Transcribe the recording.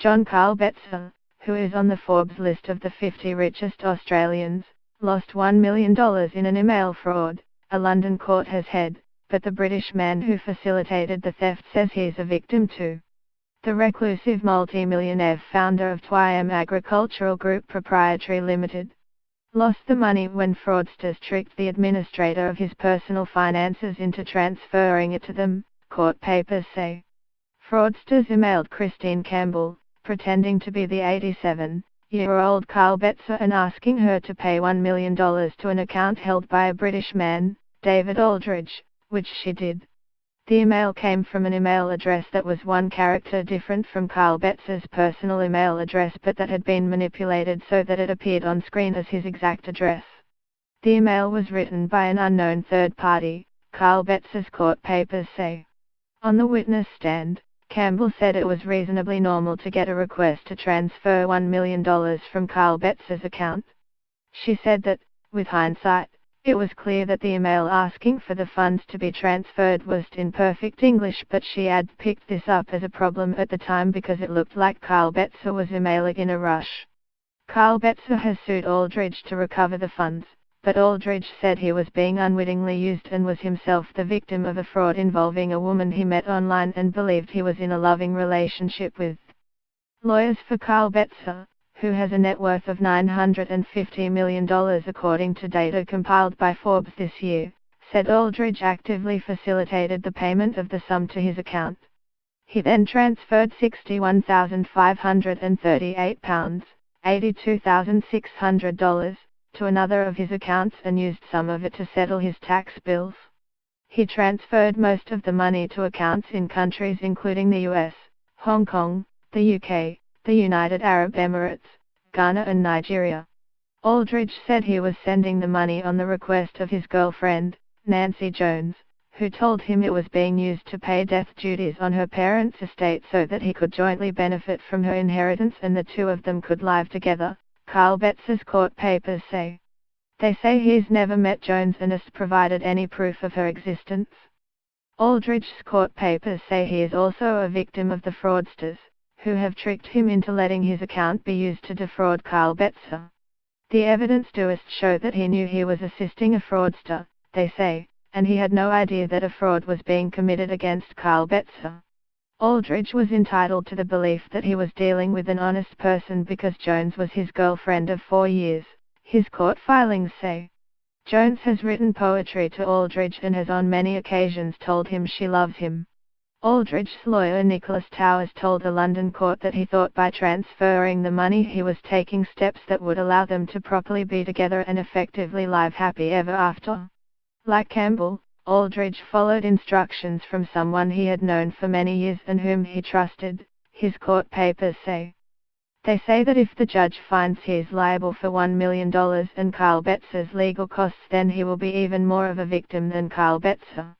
John Carl Betzer, who is on the Forbes list of the 50 richest Australians, lost $1 million in an email fraud, a London court has said, but the British man who facilitated the theft says he is a victim too. The reclusive multi-millionaire founder of Twyam Agricultural Group Proprietary Limited lost the money when fraudsters tricked the administrator of his personal finances into transferring it to them, court papers say. Fraudsters emailed Christine Campbell, pretending to be the 87-year-old Carl Betzer and asking her to pay $1 million to an account held by a British man, David Aldridge, which she did. The email came from an email address that was one character different from Carl Betzer's personal email address, but that had been manipulated so that it appeared on screen as his exact address. The email was written by an unknown third party, Carl Betzer's court papers say. On the witness stand, Campbell said it was reasonably normal to get a request to transfer $1 million from Carl Betzer's account. She said that, with hindsight, it was clear that the email asking for the funds to be transferred was in perfect English, but she had picked this up as a problem at the time because it looked like Carl Betzer was emailing in a rush. Carl Betzer has sued Aldridge to recover the funds, but Aldridge said he was being unwittingly used and was himself the victim of a fraud involving a woman he met online and believed he was in a loving relationship with. Lawyers for Carl Betzer, who has a net worth of $950 million according to data compiled by Forbes this year, said Aldridge actively facilitated the payment of the sum to his account. He then transferred £61,538, $82,600, to another of his accounts and used some of it to settle his tax bills. He transferred most of the money to accounts in countries including the US, Hong Kong, the UK, the United Arab Emirates, Ghana and Nigeria. Aldridge said he was sending the money on the request of his girlfriend, Nancy Jones, who told him it was being used to pay death duties on her parents' estate so that he could jointly benefit from her inheritance and the two of them could live together, Carl Betzer's court papers say. They say he's never met Jones and has provided any proof of her existence. Aldridge's court papers say he is also a victim of the fraudsters, who have tricked him into letting his account be used to defraud Carl Betzer. The evidence does show that he knew he was assisting a fraudster, they say, and he had no idea that a fraud was being committed against Carl Betzer. Aldridge was entitled to the belief that he was dealing with an honest person because Jones was his girlfriend of 4 years, his court filings say. Jones has written poetry to Aldridge and has on many occasions told him she loves him. Aldridge's lawyer Nicholas Towers told a London court that he thought by transferring the money he was taking steps that would allow them to properly be together and effectively live happy ever after. Like Campbell, Aldridge followed instructions from someone he had known for many years and whom he trusted, his court papers say. They say that if the judge finds he is liable for $1 million and Carl Betzer's legal costs, then he will be even more of a victim than Carl Betzer.